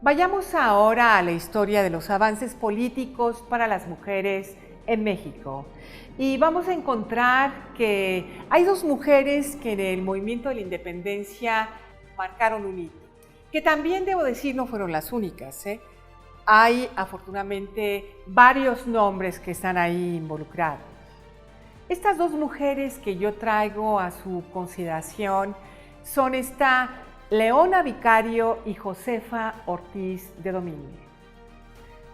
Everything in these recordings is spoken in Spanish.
Vayamos ahora a la historia de los avances políticos para las mujeres en México. Y vamos a encontrar que hay dos mujeres que en el movimiento de la independencia marcaron un hito, que también, debo decir, no fueron las únicas. Hay afortunadamente varios nombres que están ahí involucrados. Estas dos mujeres que yo traigo a su consideración son esta Leona Vicario y Josefa Ortiz de Domínguez,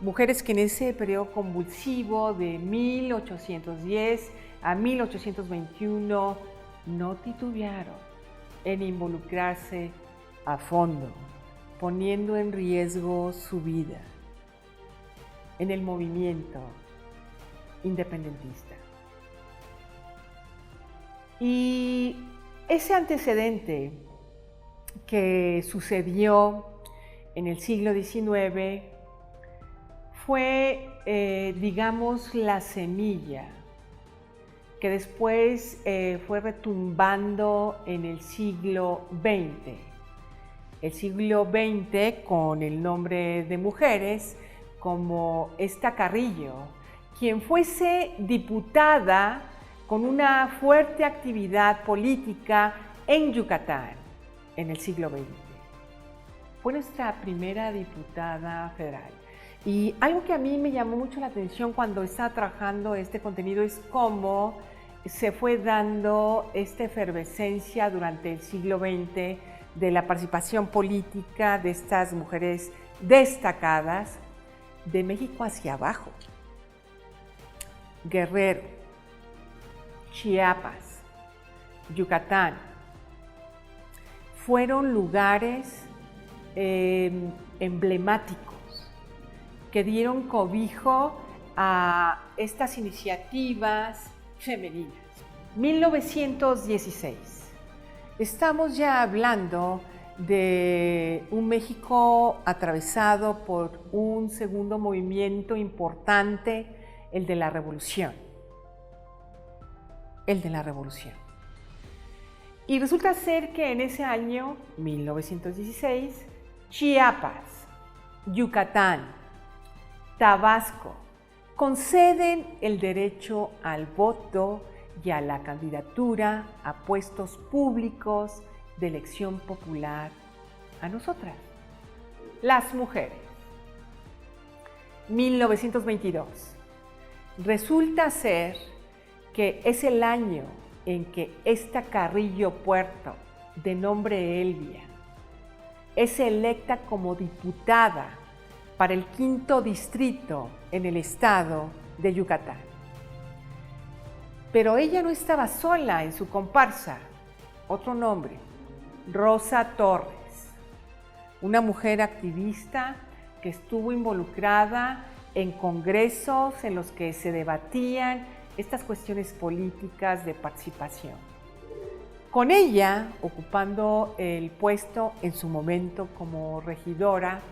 mujeres que en ese periodo convulsivo de 1810 a 1821 no titubearon en involucrarse a fondo, poniendo en riesgo su vida en el movimiento independentista. Y ese antecedente que sucedió en el siglo XIX fue, digamos, la semilla que después fue retumbando en el siglo XX. El siglo XX con el nombre de mujeres como esta Carrillo, quien fuese diputada con una fuerte actividad política en Yucatán en el siglo XX. Fue nuestra primera diputada federal. Y algo que a mí me llamó mucho la atención cuando estaba trabajando este contenido es cómo se fue dando esta efervescencia durante el siglo XX de la participación política de estas mujeres destacadas de México hacia abajo. Guerrero, Chiapas, Yucatán, fueron lugares emblemáticos que dieron cobijo a estas iniciativas femeninas. 1916. Estamos ya hablando de un México atravesado por un segundo movimiento importante, el de la Revolución. Y resulta ser que en ese año, 1916, Chiapas, Yucatán, Tabasco, conceden el derecho al voto y a la candidatura a puestos públicos de elección popular a nosotras, las mujeres. 1922. Resulta ser que es el año en que esta Carrillo Puerto, de nombre Elvia, es electa como diputada para el 5º distrito en el estado de Yucatán. Pero ella no estaba sola en su comparsa. Otro nombre, Rosa Torres, una mujer activista que estuvo involucrada en congresos en los que se debatían estas cuestiones políticas de participación. Con ella, ocupando el puesto en su momento como regidora,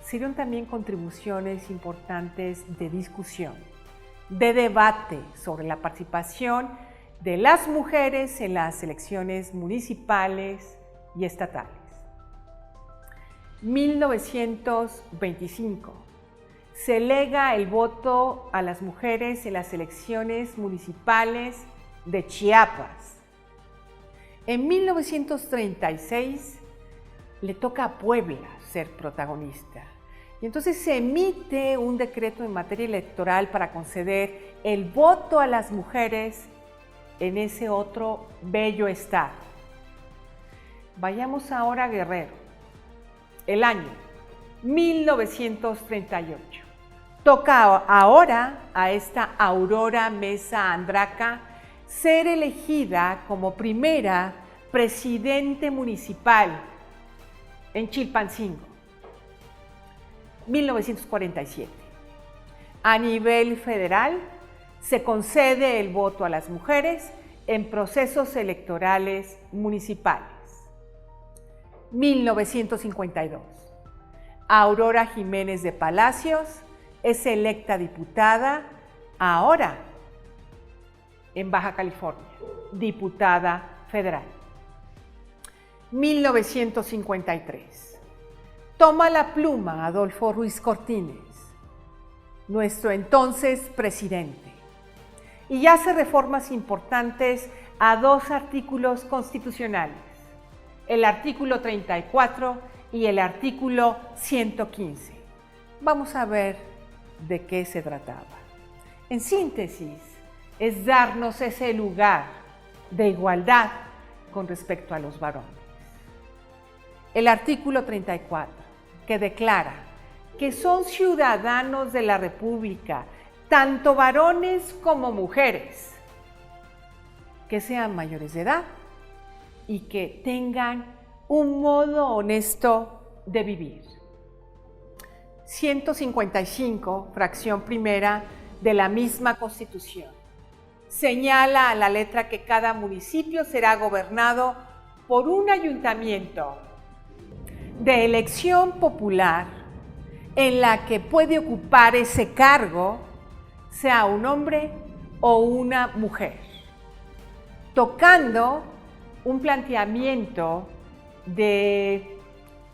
se dieron también contribuciones importantes de discusión, de debate sobre la participación de las mujeres en las elecciones municipales y estatales. 1925. Se lega el voto a las mujeres en las elecciones municipales de Chiapas. En 1936 le toca a Puebla ser protagonista. Y entonces se emite un decreto en materia electoral para conceder el voto a las mujeres en ese otro bello estado. Vayamos ahora a Guerrero. El año 1938. Toca ahora a esta Aurora Mesa Andraca ser elegida como primera presidente municipal en Chilpancingo. 1947. A nivel federal se concede el voto a las mujeres en procesos electorales municipales. 1952. Aurora Jiménez de Palacios es electa diputada ahora en Baja California, diputada federal. 1953. toma la pluma Adolfo Ruiz Cortines, nuestro entonces presidente, y hace reformas importantes a dos artículos constitucionales, el artículo 34 y el artículo 115. Vamos a ver de qué se trataba. En síntesis, es darnos ese lugar de igualdad con respecto a los varones. El artículo 34, que declara que son ciudadanos de la República, tanto varones como mujeres, que sean mayores de edad y que tengan un modo honesto de vivir. 155, fracción primera de la misma Constitución, señala a la letra que cada municipio será gobernado por un ayuntamiento de elección popular en la que puede ocupar ese cargo sea un hombre o una mujer, tocando un planteamiento de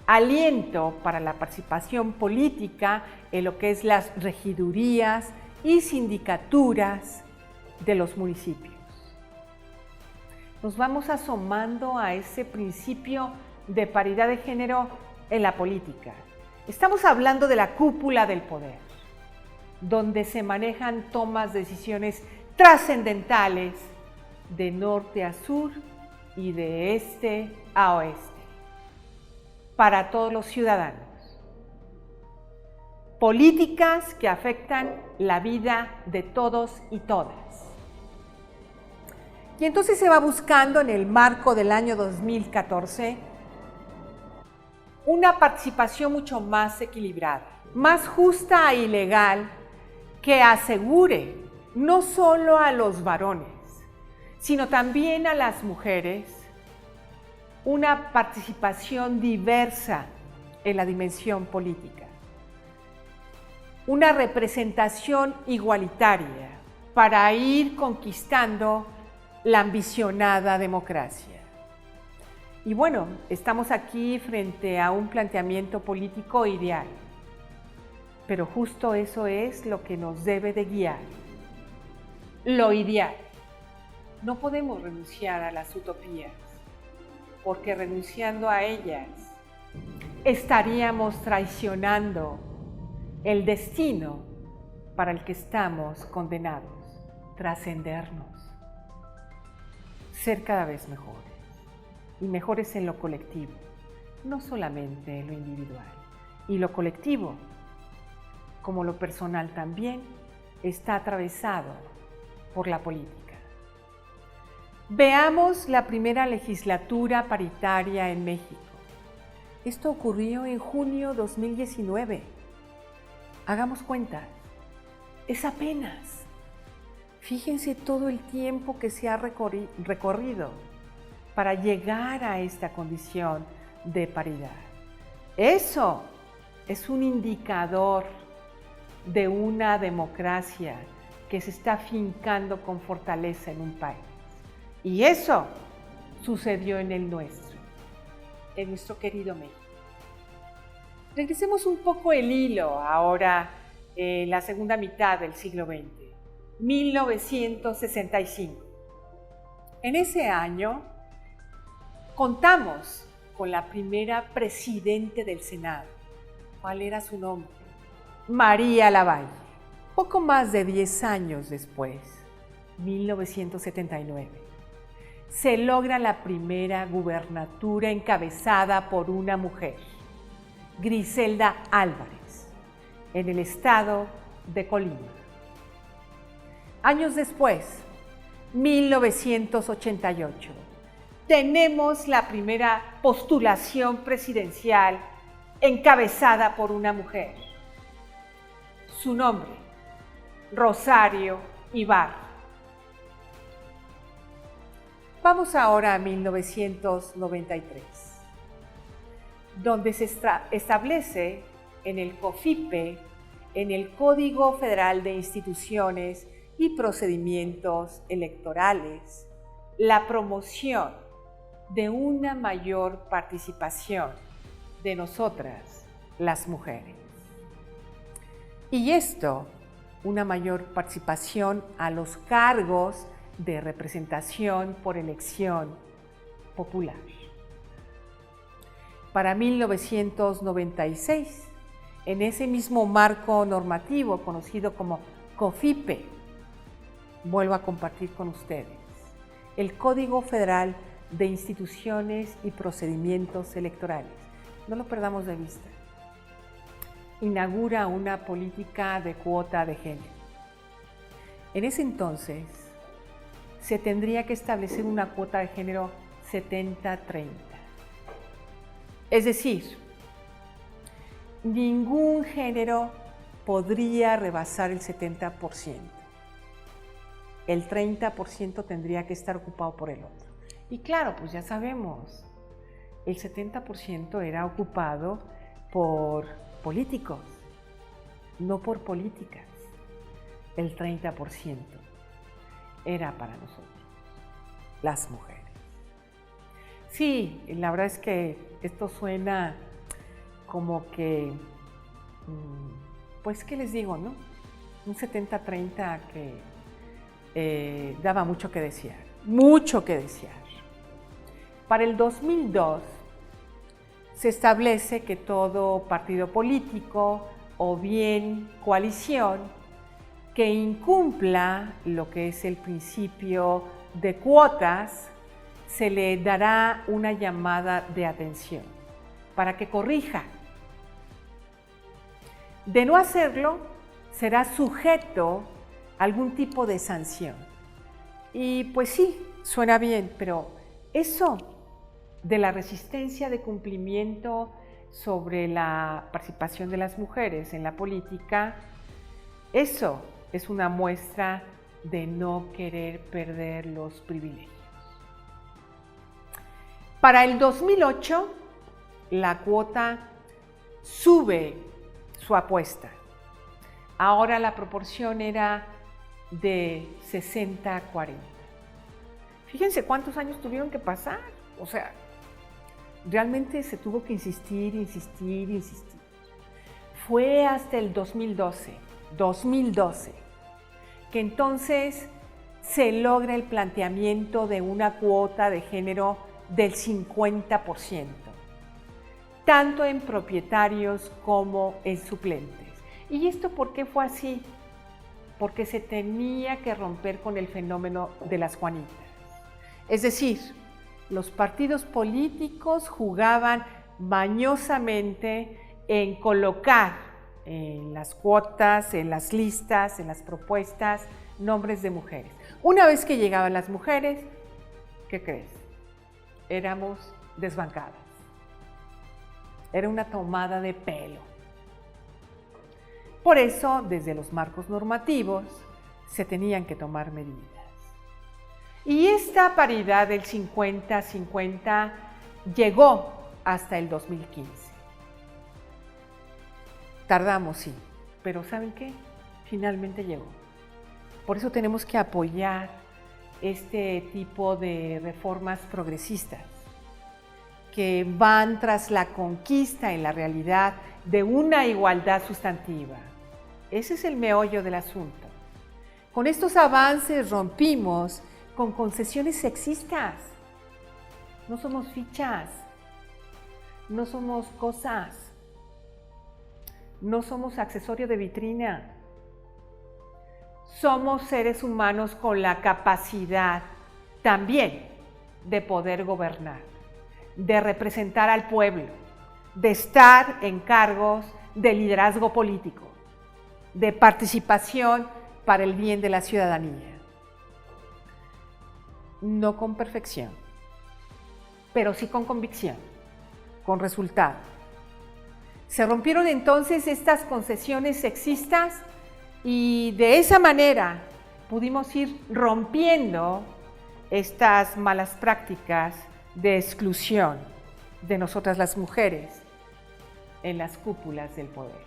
aliento para la participación política en lo que es las regidurías y sindicaturas de los municipios. Nos vamos asomando a ese principio de paridad de género en la política. Estamos hablando de la cúpula del poder, donde se manejan tomas de decisiones trascendentales de norte a sur y de este a oeste, para todos los ciudadanos. Políticas que afectan la vida de todos y todas. Y entonces se va buscando en el marco del año 2014 una participación mucho más equilibrada, más justa y legal, que asegure no solo a los varones, sino también a las mujeres una participación diversa en la dimensión política, una representación igualitaria para ir conquistando la ambicionada democracia. Y bueno, estamos aquí frente a un planteamiento político ideal, pero justo eso es lo que nos debe de guiar, lo ideal. No podemos renunciar a las utopías, porque renunciando a ellas estaríamos traicionando el destino para el que estamos condenados, trascendernos, ser cada vez mejores, y mejores en lo colectivo, no solamente en lo individual. Y lo colectivo, como lo personal también, está atravesado por la política. Veamos la primera legislatura paritaria en México. Esto ocurrió en junio 2019. Hagamos cuenta, es apenas. Fíjense todo el tiempo que se ha recorrido para llegar a esta condición de paridad. Eso es un indicador de una democracia que se está fincando con fortaleza en un país. Y eso sucedió en el nuestro, en nuestro querido México. Regresemos un poco el hilo ahora en la segunda mitad del siglo XX, 1965. En ese año contamos con la primera presidente del Senado. ¿Cuál era su nombre? María Lavalle. Poco más de 10 años después, 1979, se logra la primera gubernatura encabezada por una mujer, Griselda Álvarez, en el estado de Colima. Años después, 1988, tenemos la primera postulación presidencial encabezada por una mujer. Su nombre, Rosario Ibarra. Vamos ahora a 1993, donde se establece en el COFIPE, en el Código Federal de Instituciones y Procedimientos Electorales, la promoción de una mayor participación de nosotras, las mujeres. Y esto, una mayor participación a los cargos de representación por elección popular. Para 1996, en ese mismo marco normativo conocido como COFIPE, vuelvo a compartir con ustedes, el Código Federal de Instituciones y Procedimientos Electorales, no lo perdamos de vista, inaugura una política de cuota de género. En ese entonces, se tendría que establecer una cuota de género 70-30. Es decir, ningún género podría rebasar el 70%. El 30% tendría que estar ocupado por el otro. Y claro, pues ya sabemos, el 70% era ocupado por políticos, no por políticas. El 30% era para nosotros, las mujeres. Sí, la verdad es que esto suena como que, pues, ¿qué les digo, no? Un 70-30 que daba mucho que desear, mucho que desear. Para el 2002 se establece que todo partido político o bien coalición que incumpla lo que es el principio de cuotas, se le dará una llamada de atención para que corrija. De no hacerlo, será sujeto a algún tipo de sanción. Y pues sí, suena bien, pero eso de la resistencia de cumplimiento sobre la participación de las mujeres en la política, eso es una muestra de no querer perder los privilegios. Para el 2008, la cuota sube su apuesta. Ahora la proporción era de 60-40. Fíjense cuántos años tuvieron que pasar. O sea, realmente se tuvo que insistir. Fue hasta el 2012, que entonces se logra el planteamiento de una cuota de género del 50%, tanto en propietarios como en suplentes. ¿Y esto por qué fue así? Porque se tenía que romper con el fenómeno de las Juanitas. Es decir, los partidos políticos jugaban mañosamente en colocar en las cuotas, en las listas, en las propuestas, nombres de mujeres. Una vez que llegaban las mujeres, ¿qué crees? Éramos desbancadas. Era una tomada de pelo. Por eso, desde los marcos normativos, se tenían que tomar medidas. Y esta paridad del 50-50 llegó hasta el 2015. Tardamos, sí, pero ¿saben qué? Finalmente llegó. Por eso tenemos que apoyar este tipo de reformas progresistas que van tras la conquista en la realidad de una igualdad sustantiva. Ese es el meollo del asunto. Con estos avances rompimos con concesiones sexistas. No somos fichas, no somos cosas, no somos accesorio de vitrina. Somos seres humanos con la capacidad también de poder gobernar, de representar al pueblo, de estar en cargos de liderazgo político, de participación para el bien de la ciudadanía. No con perfección, pero sí con convicción, con resultado. Se rompieron entonces estas concesiones sexistas y de esa manera pudimos ir rompiendo estas malas prácticas de exclusión de nosotras las mujeres en las cúpulas del poder.